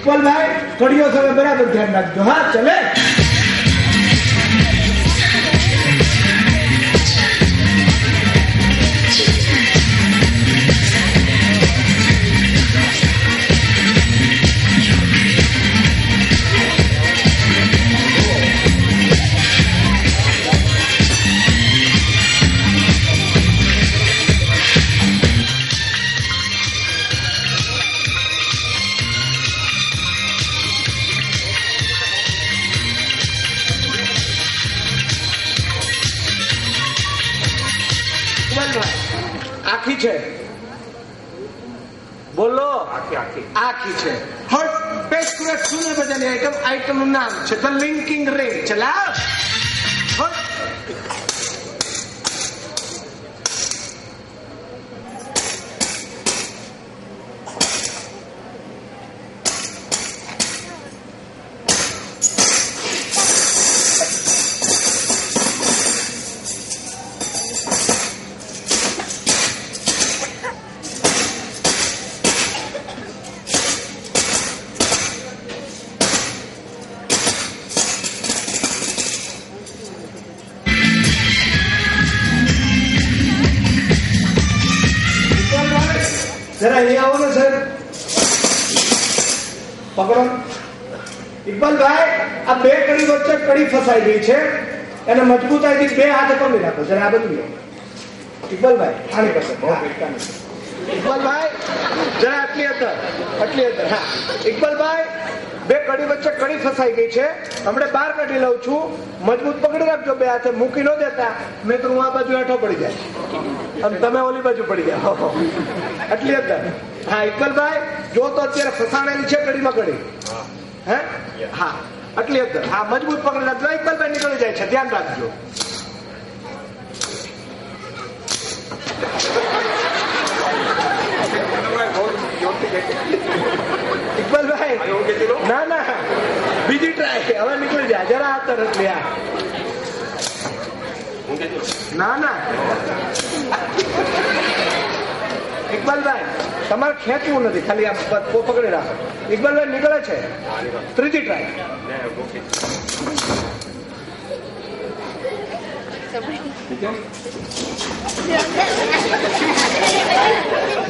ઇકબાલભાઈ કડીઓ તમે બરાબર ધ્યાન રાખજો. હા ચલે. આખી છે બોલો. આખી છે. હટ પેસ્ટ ક્રેટ સુને બજાની આઈટમ નું નામ છે ધ લિંકિંગ રિંગ. ચલા હટ. જરા અહીંયા આવો ને સર. પકડો. ઇકબાલભાઈ આ બે કડી વચ્ચે કડી ફસાઈ ગઈ છે એને મજબૂતાઈથી બે હાથે પકડી રાખો. જરા આ બધું ઇકબાલભાઈ આને કરશે. ઇકબાલભાઈ જરા આટલી અંદર. હા ઇકબાલભાઈ બે કડી વચ્ચે કડી ફસાઈ ગઈ છે. હમણાં બહાર કાઢી લઉં છું. મજબૂત પકડી રાખજો બે હાથે. મૂકી ન દેતા મેં તો હું આ બાજુ હેઠો પડી જાય અને તમે ઓલી બાજુ પડી જાય. આટલી અંદર. હા ઇકબાલભાઈ જો તો અત્યારે ફસાણેલી છે કડીમાં કડી. હે હા આટલી અંદર. હા મજબૂત પકડી રાખજો. ઇકબાલભાઈ નીકળી જાય છે ધ્યાન રાખજો. ઇકબાલભાઈ ના બીજી ટ્રાય હવે નીકળી જાય. જરા આ તરફ લે. ના ઇકબાલભાઈ તમારે ખેંચવું નથી ખાલી આ પકડી રાખો. ઇકબાલભાઈ નીકળે છે. ત્રીજી ટ્રાય.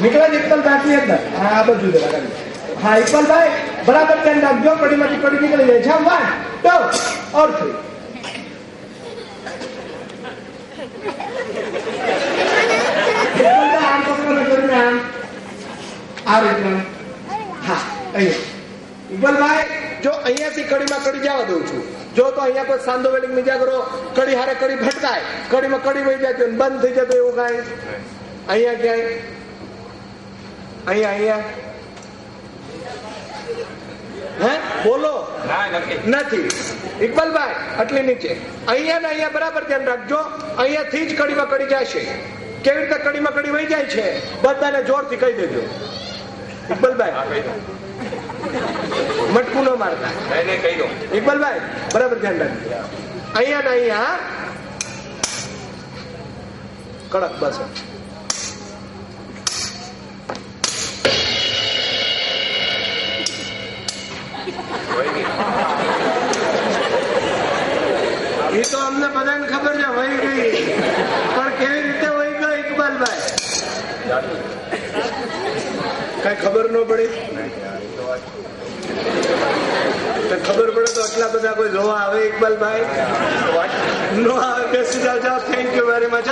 નીકળે જ ઇકબાલભાઈ અંદર. હા આ બધું હા ઇકબાલભાઈ બરાબર ધ્યાન રાખજો. કડીમાંથી કડી નીકળી જાય છે. 1 2 और 3. આમ પકડો કરીને આ રીતના. હા અહીંયા ઇકબાલભાઈ જો અહીંયાથી કડીમાં કડી જવા દઉં છું. જો તો અહીંયા કોઈ સાંધો વેડિંગ બીજા કરો કડી હારે કડી ભટકાય કડીમાં કડી વહી જાય બંધ થઈ જતો એવું કાંઈ અહીંયા ક્યાંય અહીંયા હે બોલો નથી. ઇકબાલભાઈ આટલી નીચે અહીંયા ને અહીંયા બરાબર ધ્યાન રાખજો. અહીંયાથી જ કડીમાં કડી જશે. કેવી રીતે કડીમાં કડી વહી જાય છે બધાને જોરથી કહી દેજો. ઇકબાલભાઈ મટકું ન મારતા. ઇકબાલભાઈ બરાબર ધ્યાન રાખજો. અહીંયા ને અહીંયા કડક બસ. એ તો અમને બધાને ખબર છે વહી ગઈ પણ કેવી રીતે વહી ગયો ઇકબાલભાઈ કઈ ખબર ન પડી. ખબર પડે તો આટલા બધા કોઈ જોવા આવે ઇકબાલભાઈ નો આવે. બેસી જાઓ. Thank you very much.